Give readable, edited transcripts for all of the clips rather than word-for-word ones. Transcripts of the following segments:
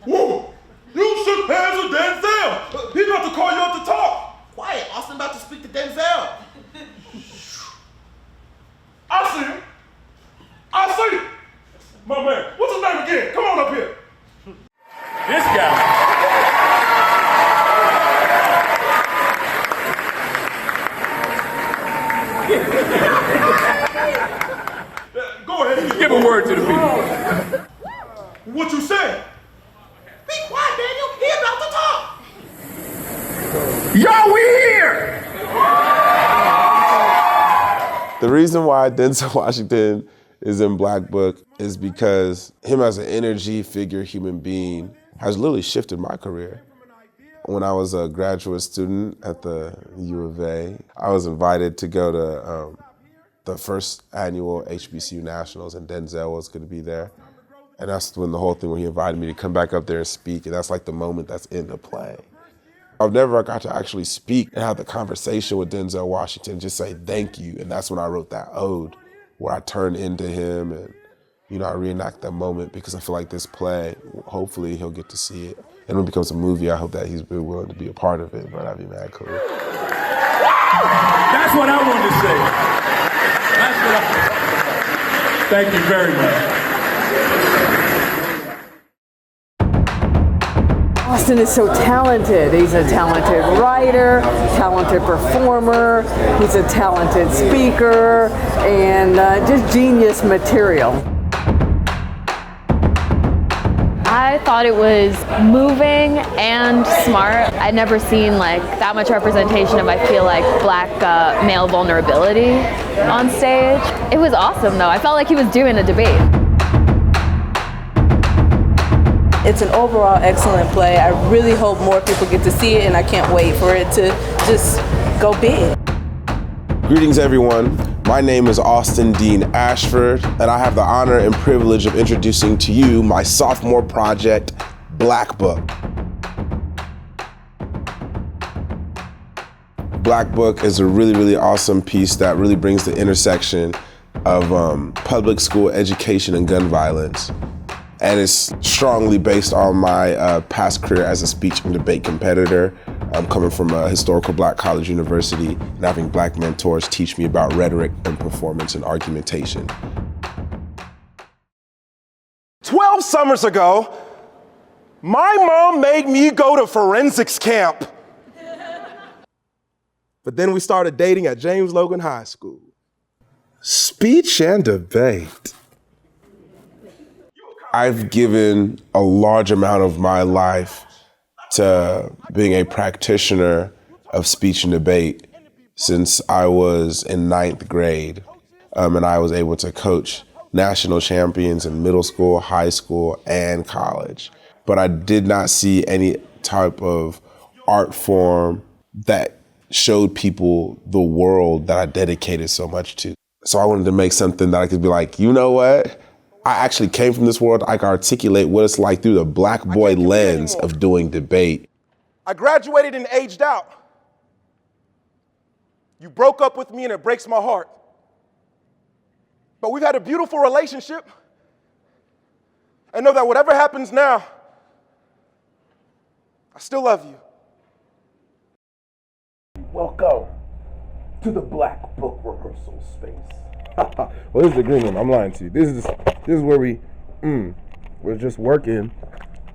Whoa! You shook hands with Denzel! He about to call you up to talk! Quiet, Austin about to speak to Denzel. I see him! I see him! My man, what's his name again? Come on up here! This guy. Go ahead and Give a word to the people. What you said? Be quiet, Daniel. He about to talk. Yo, we here! The reason why Denzel Washington is in Black Book is because him as an energy figure human being has literally shifted my career. When I was a graduate student at the U of A, I was invited to go to the first annual HBCU Nationals, and Denzel was going to be there. And that's when the whole thing, when he invited me to come back up there and speak, and that's like the moment that's in the play. I've never got to actually speak and have the conversation with Denzel Washington, just say thank you. And that's when I wrote that ode, where I turned into him and, I reenact that moment, because I feel like this play, hopefully he'll get to see it. And when it becomes a movie, I hope that he's been willing to be a part of it, but that'd be mad cool. That's what I wanted to say. Thank you very much. Austin is so talented. He's a talented writer, talented performer, he's a talented speaker, and just genius material. I thought it was moving and smart. I'd never seen like that much representation of, I feel like, Black male vulnerability on stage. It was awesome though. I felt like he was doing a debate. It's an overall excellent play. I really hope more people get to see it, and I can't wait for it to just go big. Greetings, everyone. My name is Austin Dean Ashford, and I have the honor and privilege of introducing to you my sophomore project, Black Book. Black Book is a really, really awesome piece that really brings the intersection of public school education and gun violence. And it's strongly based on my past career as a speech and debate competitor. I'm coming from a historical Black college university and having Black mentors teach me about rhetoric and performance and argumentation. 12 summers ago, my mom made me go to forensics camp. But then we started dating at James Logan High School. Speech and debate. I've given a large amount of my life to being a practitioner of speech and debate since I was in 9th grade. And I was able to coach national champions in middle school, high school, and college. But I did not see any type of art form that showed people the world that I dedicated so much to. So I wanted to make something that I could be like, you know what? I actually came from this world. I can articulate what it's like through the Black boy lens of doing debate. I graduated and aged out. You broke up with me and it breaks my heart. But we've had a beautiful relationship. And know that whatever happens now, I still love you. Welcome to the Black Book rehearsal space. Well, this is the green room. I'm lying to you. This is where we're just working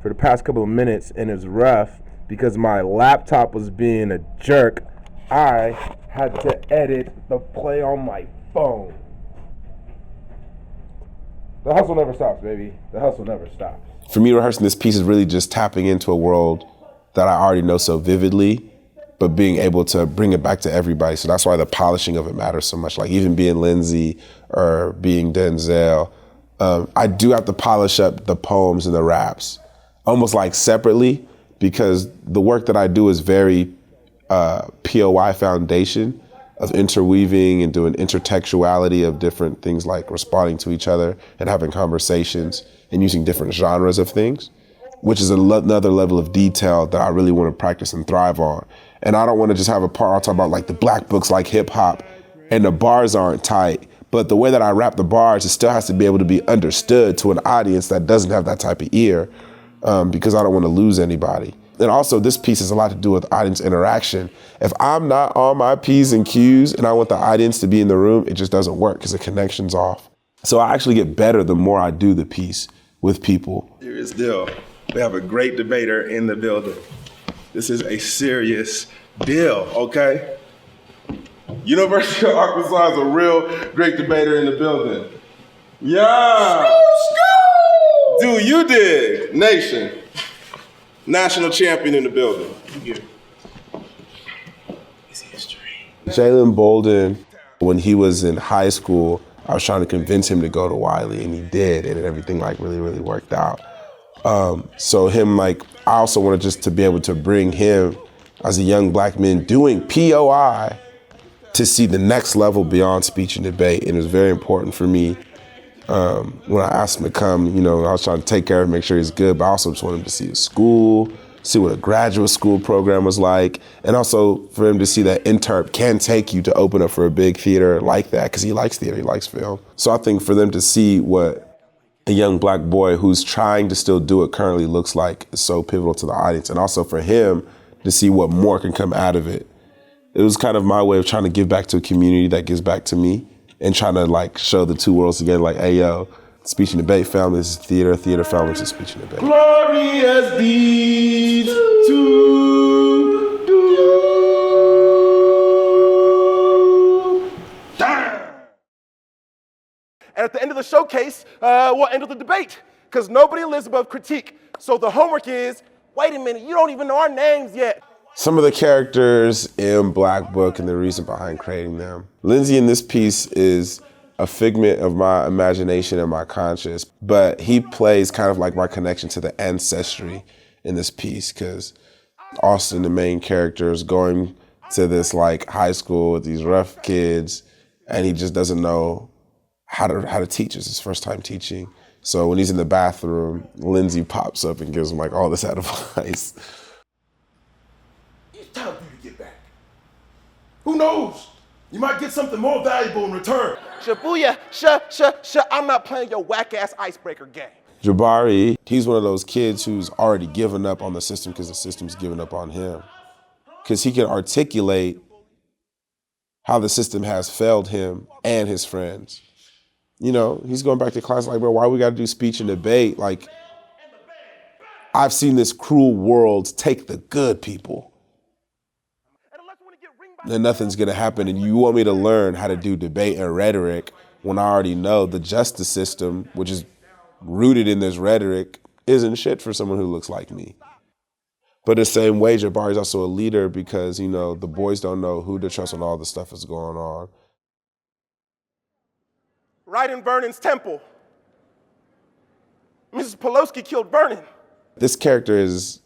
for the past couple of minutes, and it's rough because my laptop was being a jerk. I had to edit the play on my phone. The hustle never stops, baby. The hustle never stops. For me, rehearsing this piece is really just tapping into a world that I already know so vividly, but being able to bring it back to everybody. So that's why the polishing of it matters so much. Like even being Lindsay or being Denzel, I do have to polish up the poems and the raps, almost like separately, because the work that I do is very POI foundation of interweaving and doing intertextuality of different things like responding to each other and having conversations and using different genres of things, which is another level of detail that I really want to practice and thrive on. And I don't want to just have a part, I'll talk about like the Black books like hip hop and the bars aren't tight, but the way that I rap the bars, it still has to be able to be understood to an audience that doesn't have that type of ear. because I don't want to lose anybody. And also this piece has a lot to do with audience interaction. If I'm not on my P's and Q's and I want the audience to be in the room, it just doesn't work because the connection's off. So I actually get better the more I do the piece with people. Serious deal. We have a great debater in the building. This is a serious deal, okay? University of Arkansas is a real great debater in the building. Yeah. Do you dig? Nation. National champion in the building. Jalen Bolden, when he was in high school, I was trying to convince him to go to Wiley, and he did, and everything like really, really worked out. So him, like, I also wanted just to be able to bring him as a young black man doing POI to see the next level beyond speech and debate. And it was very important for me when I asked him to come, you know, I was trying to take care of him, make sure he's good, but I also just wanted him to see the school, see what a graduate school program was like, and also for him to see that Interp can take you to open up for a big theater like that, because he likes theater, he likes film. So I think for them to see what a young black boy who's trying to still do it currently looks like is so pivotal to the audience, and also for him to see what more can come out of it. It was kind of my way of trying to give back to a community that gives back to me, and trying to like show the two worlds together, like, hey, yo, speech and debate family is theater, theater family is speech and debate. Glorious deeds to do. Damn. And at the end of the showcase, we'll end with the debate, because nobody lives above critique. So the homework is, wait a minute, you don't even know our names yet. Some of the characters in Black Book and the reason behind creating them. Lindsay in this piece is a figment of my imagination and my conscience, but he plays kind of like my connection to the ancestry in this piece, because Austin, the main character, is going to this like high school with these rough kids, and he just doesn't know how to teach. It's his first time teaching. So when he's in the bathroom, Lindsay pops up and gives him like all this advice. It's time for you to get back. Who knows? You might get something more valuable in return. Shabuya, I'm not playing your whack-ass icebreaker game. Jabari, he's one of those kids who's already given up on the system because the system's given up on him. Because he can articulate how the system has failed him and his friends. You know, he's going back to class like, bro, why we gotta do speech and debate? Like, I've seen this cruel world take the good people. Then nothing's gonna happen, and you want me to learn how to do debate and rhetoric when I already know the justice system, which is rooted in this rhetoric, isn't shit for someone who looks like me. But the same way, Jabari's also a leader because, you know, the boys don't know who to trust when all this stuff is going on. Right in Vernon's temple. Mrs. Pelosi killed Vernon. This character is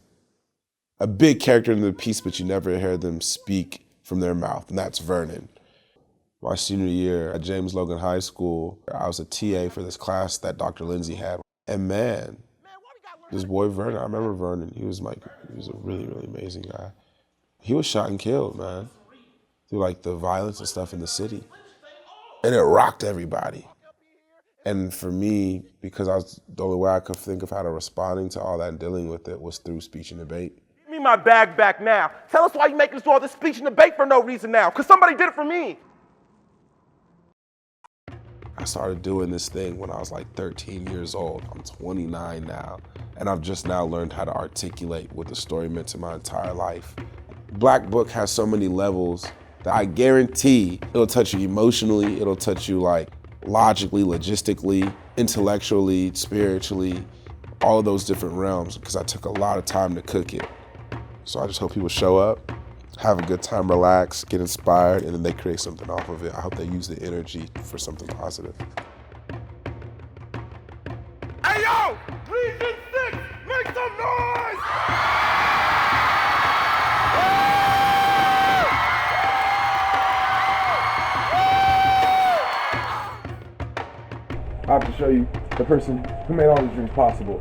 a big character in the piece, but you never hear them speak from their mouth, and that's Vernon. My senior year at James Logan High School, I was a TA for this class that Dr. Lindsay had. And man, this boy Vernon, I remember Vernon, he was a really, really amazing guy. He was shot and killed, man, through like the violence and stuff in the city. And it rocked everybody. And for me, because the only way I could think of how to responding to all that and dealing with it was through speech and debate. Give me my bag back now. Tell us why you're making us do all this speech and debate for no reason now, because somebody did it for me. I started doing this thing when I was like 13 years old. I'm 29 now, and I've just now learned how to articulate what the story meant to my entire life. Black Book has so many levels that I guarantee it'll touch you emotionally, it'll touch you like logically, logistically, intellectually, spiritually, all of those different realms, because I took a lot of time to cook it. So I just hope people show up, have a good time, relax, get inspired, and then they create something off of it. I hope they use the energy for something positive. Hey yo, Region 6, make some noise! I have to show you the person who made all these dreams possible.